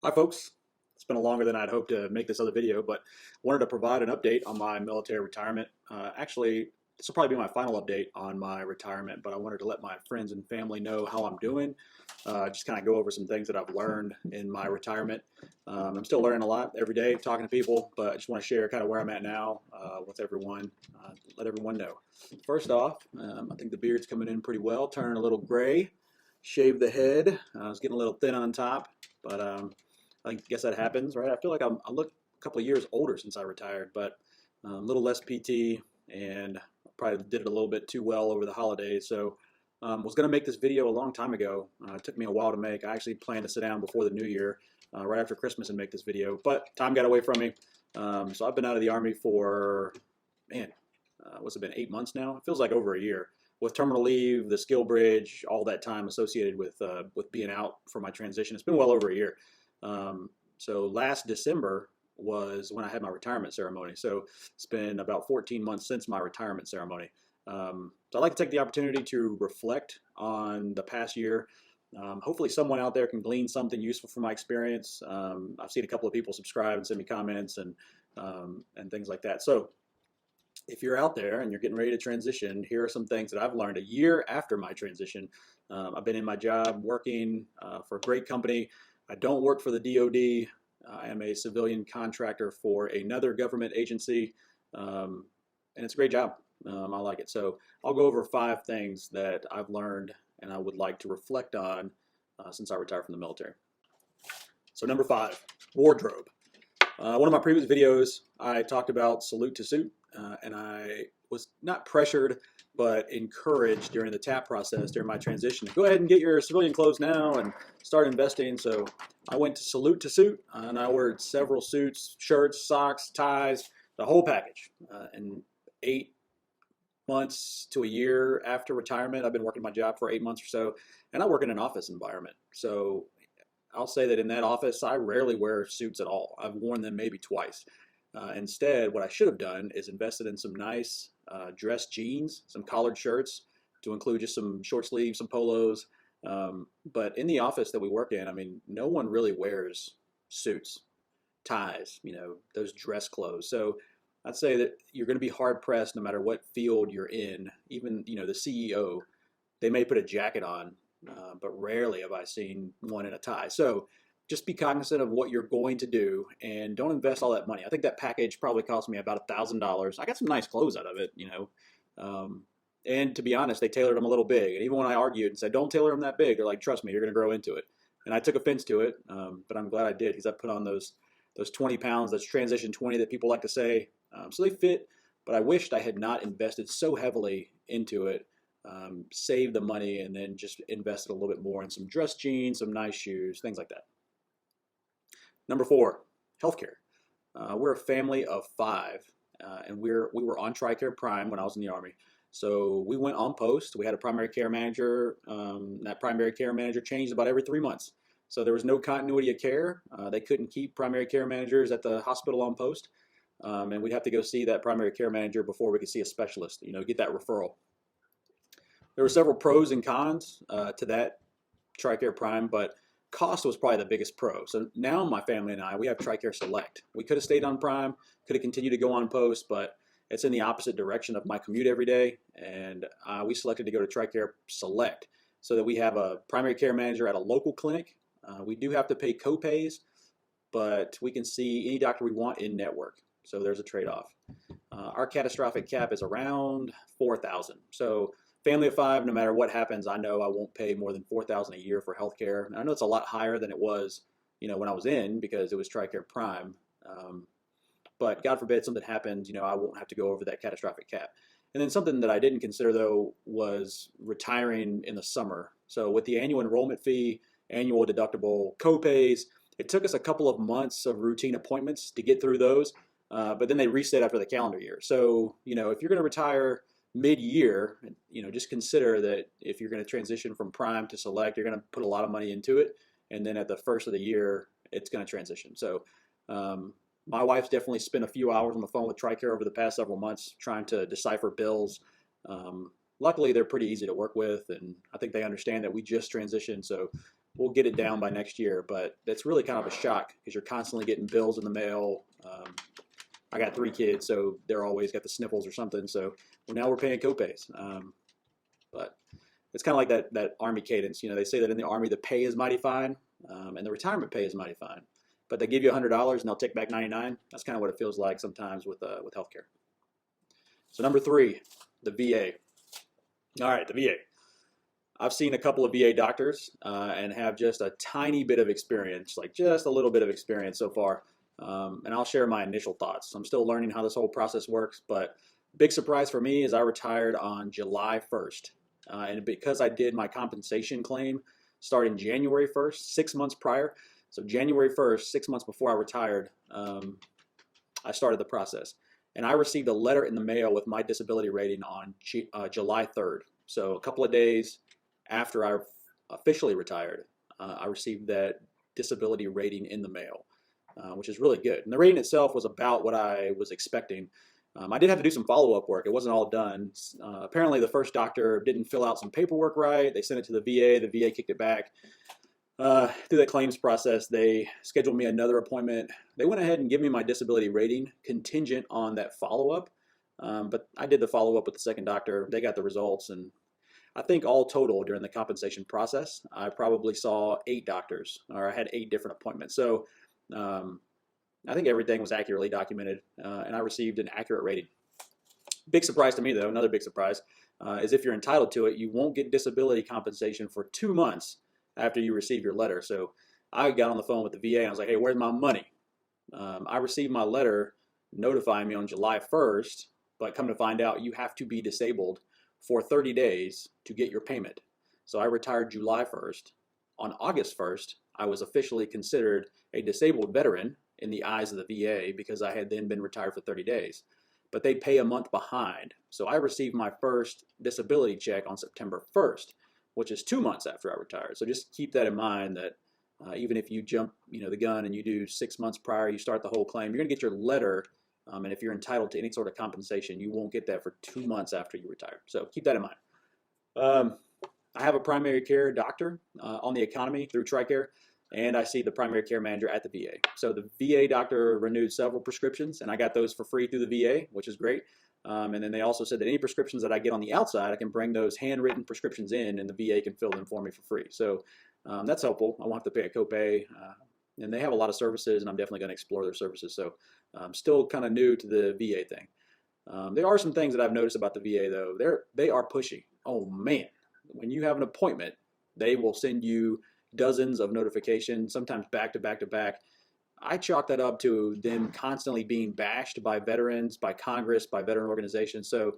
Hi folks, it's been longer than I'd hoped to make this other video, but I wanted to provide an update on my military retirement. Actually, this will probably be my final update on my retirement, but I wanted to let my friends and family know how I'm doing. Just kind of go over some things that I've learned in my retirement. I'm still learning a lot every day, talking to people, but I just want to share kind of where I'm at now with everyone, let everyone know. First off, I think the beard's coming in pretty well, turning a little gray. Shaved the head. I was getting a little thin on top, but I guess that happens, right? I feel like I look a couple of years older since I retired, but a little less PT and probably did it a little bit too well over the holidays. So was going to make this video a long time ago. It took me a while to make. I actually planned to sit down before the new year, right after Christmas, and make this video, but time got away from me. So I've been out of the Army for, man, what's it been, 8 months now? It feels like over a year. With terminal leave, the skill bridge, all that time associated with being out for my transition, it's been well over a year. So last December was when I had my retirement ceremony. So it's been about 14 months since my retirement ceremony. So I'd like to take the opportunity to reflect on the past year. Hopefully someone out there can glean something useful from my experience. I've seen a couple of people subscribe and send me comments and things like that. So if you're out there and you're getting ready to transition, here are some things that I've learned a year after my transition. I've been in my job working for a great company. I don't work for the DoD. I am a civilian contractor for another government agency, and it's a great job. I like it. So I'll go over 5 things that I've learned and I would like to reflect on since I retired from the military. So number 5, wardrobe. One of my previous videos, I talked about salute to suit, and I was not pressured, but encouraged during the TAP process, during my transition, to go ahead and get your civilian clothes now and start investing. So I went to salute to suit, and I ordered several suits, shirts, socks, ties, the whole package. And 8 months to a year after retirement, I've been working my job for 8 months or so, and I work in an office environment. So I'll say that in that office, I rarely wear suits at all. I've worn them maybe twice. Instead, what I should have done is invested in some nice dress jeans, some collared shirts to include just some short sleeves, some polos. But in the office that we work in, I mean, no one really wears suits, ties, those dress clothes. So I'd say that you're going to be hard pressed no matter what field you're in. Even, the CEO, they may put a jacket on, but rarely have I seen one in a tie. So just be cognizant of what you're going to do and don't invest all that money. I think that package probably cost me about $1,000. I got some nice clothes out of it, and to be honest, they tailored them a little big. And even when I argued and said, don't tailor them that big, they're like, trust me, you're going to grow into it. And I took offense to it, but I'm glad I did because I put on those 20 pounds, that's transition 20 that people like to say. So they fit, but I wished I had not invested so heavily into it. Save the money and then just invested a little bit more in some dress jeans, some nice shoes, things like that. Number 4, healthcare. We're a family of 5, and we were on TRICARE Prime when I was in the Army. So we went on post. We had a primary care manager. That primary care manager changed about every 3 months. So there was no continuity of care. They couldn't keep primary care managers at the hospital on post. And we'd have to go see that primary care manager before we could see a specialist, get that referral. There were several pros and cons to that TRICARE Prime, but cost was probably the biggest pro. So now my family and I, we have TRICARE Select. We could have stayed on Prime, could have continued to go on post, but it's in the opposite direction of my commute every day, and we selected to go to TRICARE Select so that we have a primary care manager at a local clinic. We do have to pay co-pays, but we can see any doctor we want in network. So there's a trade-off. Our catastrophic cap is around $4,000. So family of 5, no matter what happens, I know I won't pay more than $4,000 a year for healthcare. And I know it's a lot higher than it was, when I was in because it was TRICARE Prime. But God forbid something happens, I won't have to go over that catastrophic cap. And then something that I didn't consider though was retiring in the summer. So with the annual enrollment fee, annual deductible, co-pays, it took us a couple of months of routine appointments to get through those. But then they reset after the calendar year. So, if you're going to retire mid-year, just consider that if you're going to transition from Prime to Select, you're going to put a lot of money into it. And then at the first of the year, it's going to transition. So my wife's definitely spent a few hours on the phone with TRICARE over the past several months trying to decipher bills. Luckily, they're pretty easy to work with, and I think they understand that we just transitioned. So, we'll get it down by next year. But that's really kind of a shock because you're constantly getting bills in the mail. I got 3 kids, so they're always got the sniffles or something. So now we're paying copays. But it's kind of like that Army cadence. They say that in the Army the pay is mighty fine, and the retirement pay is mighty fine. But they give you $100 and they'll take back 99. That's kind of what it feels like sometimes with healthcare. So number 3, the VA. All right, the VA. I've seen a couple of VA doctors and have just a tiny bit of experience, like just a little bit of experience so far. And I'll share my initial thoughts. I'm still learning how this whole process works, but big surprise for me is I retired on July 1st. And because I did my compensation claim starting January 1st, 6 months prior, so January 1st, 6 months before I retired, I started the process. And I received a letter in the mail with my disability rating on July 3rd. So a couple of days after I officially retired, I received that disability rating in the mail, which is really good. And the rating itself was about what I was expecting. I did have to do some follow-up work. It wasn't all done. Apparently the first doctor didn't fill out some paperwork right. They sent it to the VA. The VA kicked it back. Through that claims process, they scheduled me another appointment. They went ahead and gave me my disability rating contingent on that follow-up. But I did the follow-up with the second doctor. They got the results, and I think all total during the compensation process, I probably saw 8 doctors, or I had 8 different appointments. So I think everything was accurately documented, and I received an accurate rating. Big surprise to me, though, another big surprise, is if you're entitled to it, you won't get disability compensation for 2 months after you receive your letter. So I got on the phone with the VA and I was like, hey, where's my money? I received my letter notifying me on July 1st, but come to find out you have to be disabled for 30 days to get your payment. So I retired July 1st. On August 1st, I was officially considered a disabled veteran in the eyes of the VA because I had then been retired for 30 days. But they pay a month behind. So I received my first disability check on September 1st, which is 2 months after I retired. So just keep that in mind that even if you jump the gun and you do 6 months prior, you start the whole claim, you're going to get your letter. And if you're entitled to any sort of compensation, you won't get that for 2 months after you retire. So keep that in mind. I have a primary care doctor on the economy through TRICARE, and I see the primary care manager at the VA. So the VA doctor renewed several prescriptions, and I got those for free through the VA, which is great. And then they also said that any prescriptions that I get on the outside, I can bring those handwritten prescriptions in, and the VA can fill them for me for free. So that's helpful. I won't have to pay a copay. And they have a lot of services, and I'm definitely going to explore their services. So I'm still kind of new to the VA thing. There are some things that I've noticed about the VA, though. They are pushy. Oh, man. When you have an appointment, they will send you dozens of notifications, sometimes back to back to back. I chalk that up to them constantly being bashed by veterans, by Congress, by veteran organizations. So,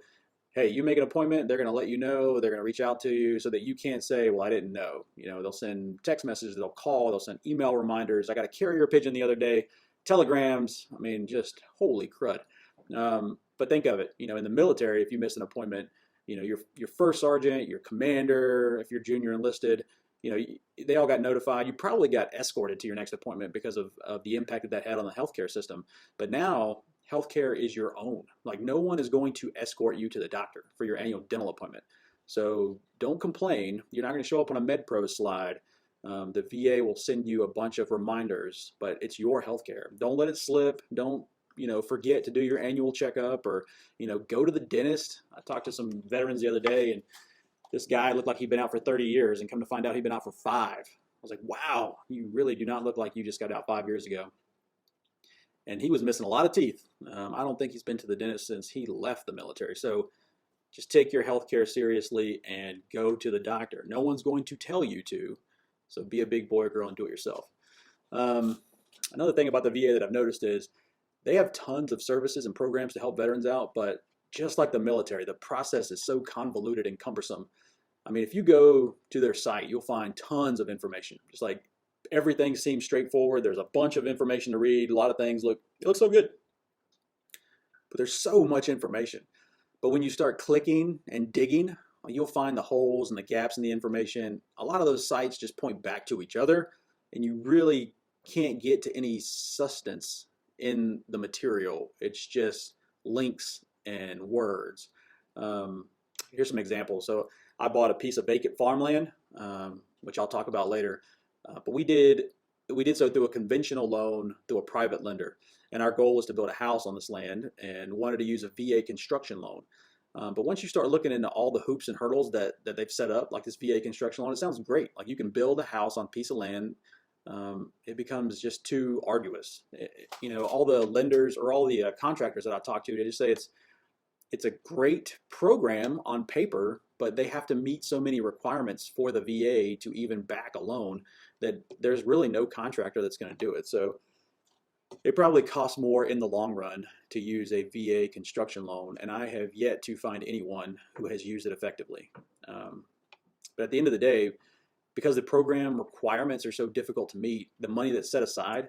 hey, you make an appointment, they're going to let you know, they're going to reach out to you so that you can't say, well, I didn't know. They'll send text messages, they'll call, they'll send email reminders. I got a carrier pigeon the other day, telegrams. I mean, just holy crud. But think of it, in the military, if you miss an appointment, your first sergeant, your commander, if you're junior enlisted, they all got notified. You probably got escorted to your next appointment because of the impact that had on the healthcare system. But now healthcare is your own. Like, no one is going to escort you to the doctor for your annual dental appointment. So don't complain. You're not going to show up on a MedPro slide. The VA will send you a bunch of reminders, but it's your healthcare. Don't let it slip. Don't forget to do your annual checkup, or go to the dentist. I talked to some veterans the other day, and this guy looked like he'd been out for 30 years, and come to find out he'd been out for 5. I was like, wow, you really do not look like you just got out 5 years ago. And he was missing a lot of teeth. I don't think he's been to the dentist since he left the military. So just take your health care seriously and go to the doctor. No one's going to tell you to, so be a big boy or girl and do it yourself. Another thing about the VA that I've noticed is they have tons of services and programs to help veterans out, but just like the military, the process is so convoluted and cumbersome. I mean, if you go to their site, you'll find tons of information. Just like everything seems straightforward. There's a bunch of information to read. A lot of things look so good. But there's so much information. But when you start clicking and digging, you'll find the holes and the gaps in the information. A lot of those sites just point back to each other, and you really can't get to any substance in the material. It's just links and words. Here's some examples. So I bought a piece of vacant farmland, which I'll talk about later. But we did so through a conventional loan through a private lender. And our goal was to build a house on this land and wanted to use a VA construction loan. But once you start looking into all the hoops and hurdles that they've set up, like this VA construction loan, it sounds great. Like you can build a house on a piece of land. It becomes just too arduous. All the lenders or all the contractors that I talk to, they just say it's a great program on paper, but they have to meet so many requirements for the VA to even back a loan that there's really no contractor that's going to do it. So it probably costs more in the long run to use a VA construction loan, and I have yet to find anyone who has used it effectively. But at the end of the day, because the program requirements are so difficult to meet, the money that's set aside,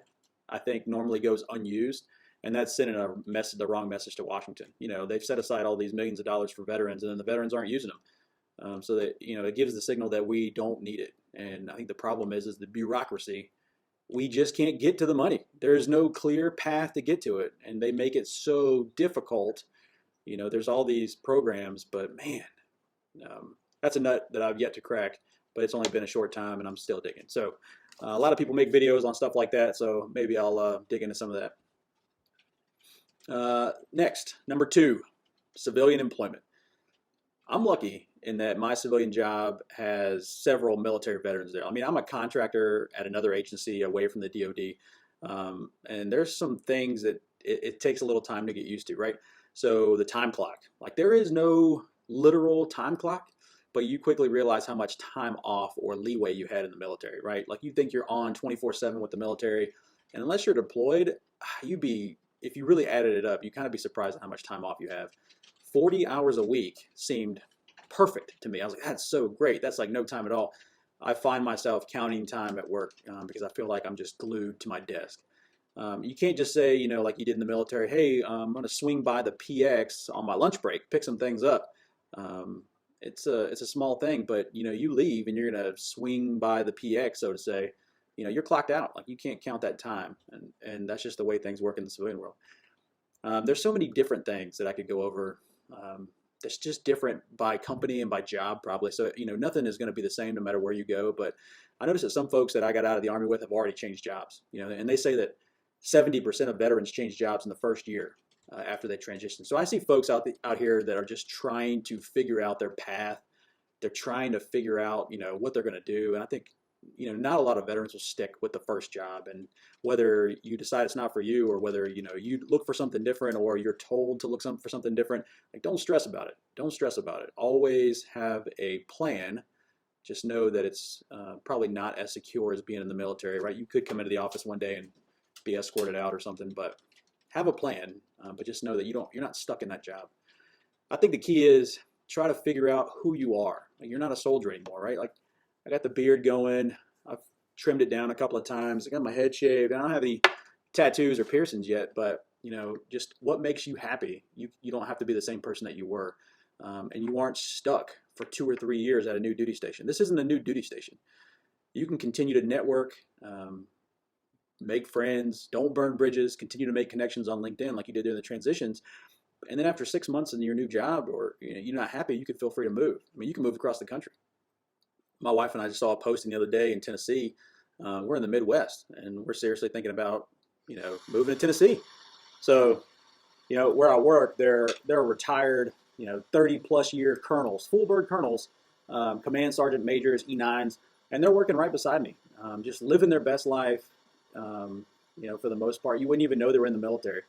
I think, normally goes unused, and that's sending the wrong message to Washington. They've set aside all these millions of dollars for veterans, and then the veterans aren't using them. So that it gives the signal that we don't need it. And I think the problem is the bureaucracy. We just can't get to the money. There's no clear path to get to it, and they make it so difficult. There's all these programs, but man, that's a nut that I've yet to crack. But it's only been a short time, and I'm still digging. So a lot of people make videos on stuff like that, so maybe I'll dig into some of that. Next, number 2, civilian employment. I'm lucky in that my civilian job has several military veterans there. I mean, I'm a contractor at another agency away from the DoD, and there's some things that it takes a little time to get used to, right? So the time clock, like there is no literal time clock, but you quickly realize how much time off or leeway you had in the military, right? Like you think you're on 24/7 with the military, and unless you're deployed, if you really added it up, you kind of be surprised at how much time off you have. 40 hours a week seemed perfect to me. I was like, that's so great. That's like no time at all. I find myself counting time at work because I feel like I'm just glued to my desk. You can't just say, like you did in the military, hey, I'm going to swing by the PX on my lunch break, pick some things up. It's a small thing, but you leave and you're going to swing by the PX, so to say. You're clocked out. Like you can't count that time, and that's just the way things work in the civilian world. There's so many different things that I could go over. It's just different by company and by job probably. So, nothing is going to be the same no matter where you go. But I noticed that some folks that I got out of the Army with have already changed jobs, and they say that 70% of veterans change jobs in the first year after they transition. So I see folks out here that are just trying to figure out their path. They're trying to figure out, what they're going to do. And I think, not a lot of veterans will stick with the first job. And whether you decide it's not for you or whether, you look for something different or you're told to look for something different, like don't stress about it. Don't stress about it. Always have a plan. Just know that it's probably not as secure as being in the military, right? You could come into the office one day and be escorted out or something, but have a plan. But just know that you're not stuck in that job. I think the key is try to figure out who you are. Like, you're not a soldier anymore, right? Like I got the beard going. I've trimmed it down a couple of times. I got my head shaved. I don't have any tattoos or piercings yet, but just what makes you happy. You don't have to be the same person that you were, and you aren't stuck for 2 or 3 years at a new duty station. This isn't a new duty station. You can continue to network, make friends, don't burn bridges, continue to make connections on LinkedIn like you did during the transitions. And then after 6 months in your new job, or you're not happy, you can feel free to move. I mean, you can move across the country. My wife and I just saw a posting the other day in Tennessee. We're in the Midwest, and we're seriously thinking about, moving to Tennessee. So, where I work, they're retired, 30-plus year colonels, full bird colonels, command sergeant majors, E9s, and they're working right beside me, just living their best life. For the most part, you wouldn't even know they were in the military.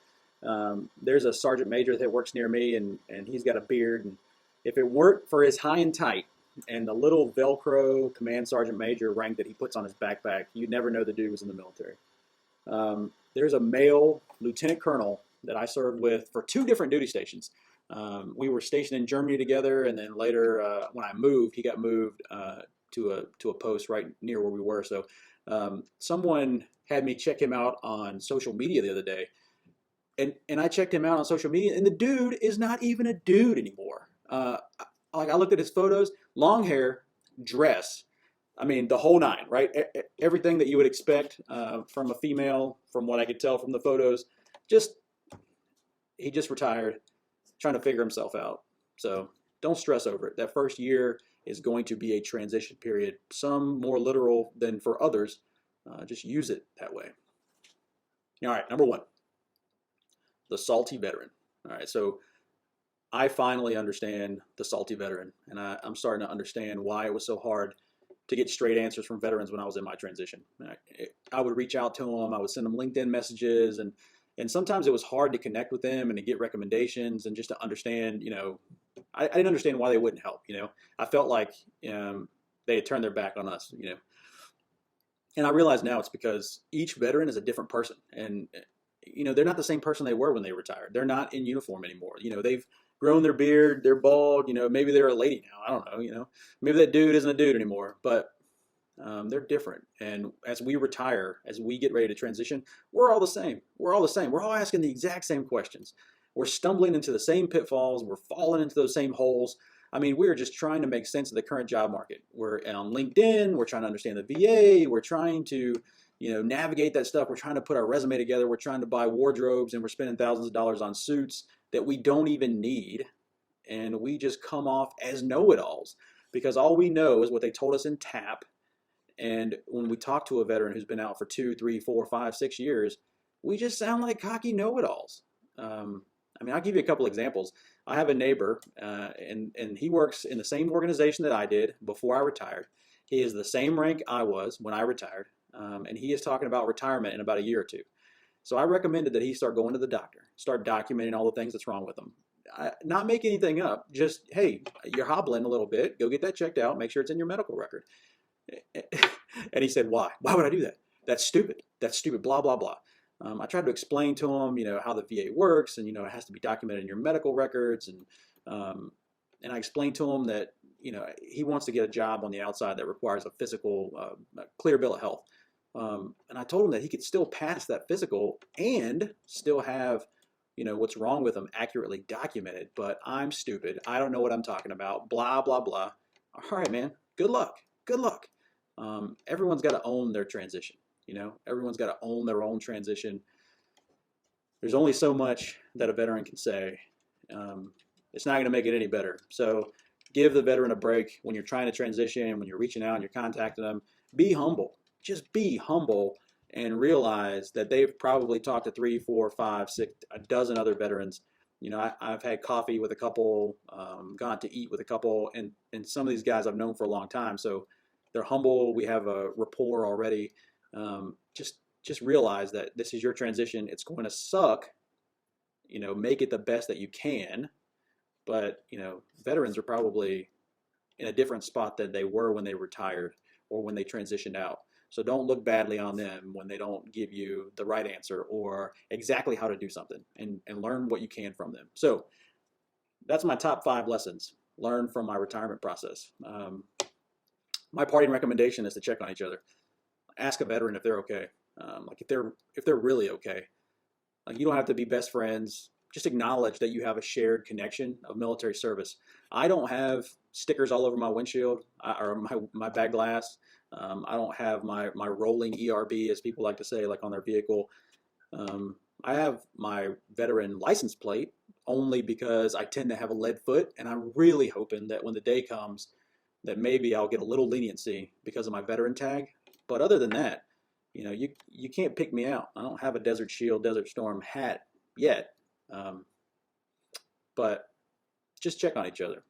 There's a sergeant major that works near me, and he's got a beard, and if it weren't for his high and tight and the little Velcro command sergeant major rank that he puts on his backpack, you'd never know the dude was in the military. There's a male lieutenant colonel that I served with for 2 different duty stations. We were stationed in Germany together, and then later when I moved, he got moved to a post right near where we were. So someone had me check him out on social media the other day, and I checked him out on social media, and the dude is not even a dude anymore. I looked at his photos, long hair, dress. I mean, the whole nine, right? Everything that you would expect from a female, from what I could tell from the photos. He just retired, trying to figure himself out. So don't stress over it. That first year, is going to be a transition period, some more literal than for others. Just use it that way. All right, number one, the salty veteran. All right, so I finally understand the salty veteran, and I'm starting to understand why it was so hard to get straight answers from veterans when I was in my transition. I would reach out to them, I would send them LinkedIn messages, and sometimes it was hard to connect with them and to get recommendations and just to understand, I didn't understand why they wouldn't help, I felt like they had turned their back on us, And I realize now it's because each veteran is a different person, and they're not the same person they were when they retired. They're not in uniform anymore. They've grown their beard, they're bald. Maybe they're a lady now. I don't know. Maybe that dude isn't a dude anymore. But they're different. And as we retire, as we get ready to transition, we're all the same. We're all the same. We're all asking the exact same questions. We're stumbling into the same pitfalls. We're falling into those same holes. I mean, we're just trying to make sense of the current job market. We're on LinkedIn. We're trying to understand the VA. We're trying to, navigate that stuff. We're trying to put our resume together. We're trying to buy wardrobes, and we're spending thousands of dollars on suits that we don't even need. And we just come off as know-it-alls because all we know is what they told us in TAP. And when we talk to a veteran who's been out for 2, 3, 4, 5, 6 years, we just sound like cocky know-it-alls. I'll give you a couple examples. I have a neighbor, and he works in the same organization that I did before I retired. He is the same rank I was when I retired, and he is talking about retirement in about a year or two. So I recommended that he start going to the doctor, start documenting all the things that's wrong with him. Not make anything up, just, hey, you're hobbling a little bit, go get that checked out, make sure it's in your medical record. And he said, why? Why would I do that? That's stupid. That's stupid, blah, blah, blah. I tried to explain to him, how the VA works, and it has to be documented in your medical records, and I explained to him that he wants to get a job on the outside that requires a physical, clear bill of health, and I told him that he could still pass that physical and still have what's wrong with him accurately documented. But I'm stupid. I don't know what I'm talking about. Blah blah blah. All right, man. Good luck. Good luck. Everyone's got to own their transition. Everyone's got to own their own transition. There's only so much that a veteran can say. It's not going to make it any better. So give the veteran a break when you're trying to transition, when you're reaching out and you're contacting them. Be humble. Just be humble and realize that they've probably talked to 3, 4, 5, 6, a dozen other veterans. I've had coffee with a couple, gone to eat with a couple, and some of these guys I've known for a long time. So they're humble. We have a rapport already. Just realize that this is your transition. It's going to suck. Make it the best that you can. But veterans are probably in a different spot than they were when they retired or when they transitioned out. So don't look badly on them when they don't give you the right answer or exactly how to do something, and learn what you can from them. So that's my top 5 lessons. Learn from my retirement process. My parting recommendation is to check on each other. Ask a veteran if they're okay. If they're really okay. You don't have to be best friends. Just acknowledge that you have a shared connection of military service. I don't have stickers all over my windshield or my back glass. I don't have my rolling ERB, as people like to say, like on their vehicle. I have my veteran license plate only because I tend to have a lead foot, and I'm really hoping that when the day comes that maybe I'll get a little leniency because of my veteran tag. But other than that, you can't pick me out. I don't have a Desert Shield, Desert Storm hat yet. But just check on each other,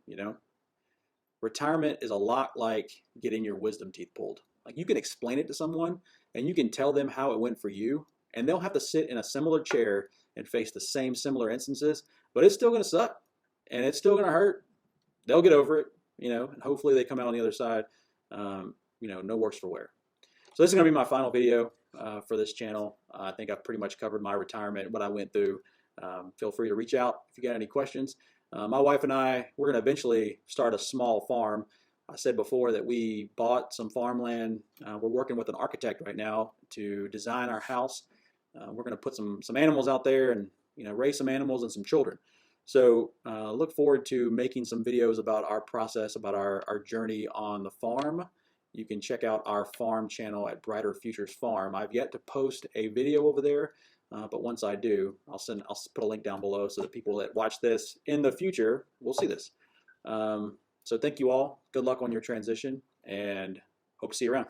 Retirement is a lot like getting your wisdom teeth pulled. You can explain it to someone and you can tell them how it went for you, and they'll have to sit in a similar chair and face the same similar instances, but it's still going to suck and it's still going to hurt. They'll get over it, and hopefully they come out on the other side, no worse for wear. So this is going to be my final video for this channel. I think I've pretty much covered my retirement, what I went through. Feel free to reach out if you got any questions. My wife and I, we're going to eventually start a small farm. I said before that we bought some farmland. We're working with an architect right now to design our house. We're going to put some animals out there and raise some animals and some children. So look forward to making some videos about our process, about our journey on the farm. You can check out our farm channel at BrighterFuturesFarm. I've yet to post a video over there. But once I do, I'll put a link down below so that people that watch this in the future will see this. So thank you all. Good luck on your transition, and hope to see you around.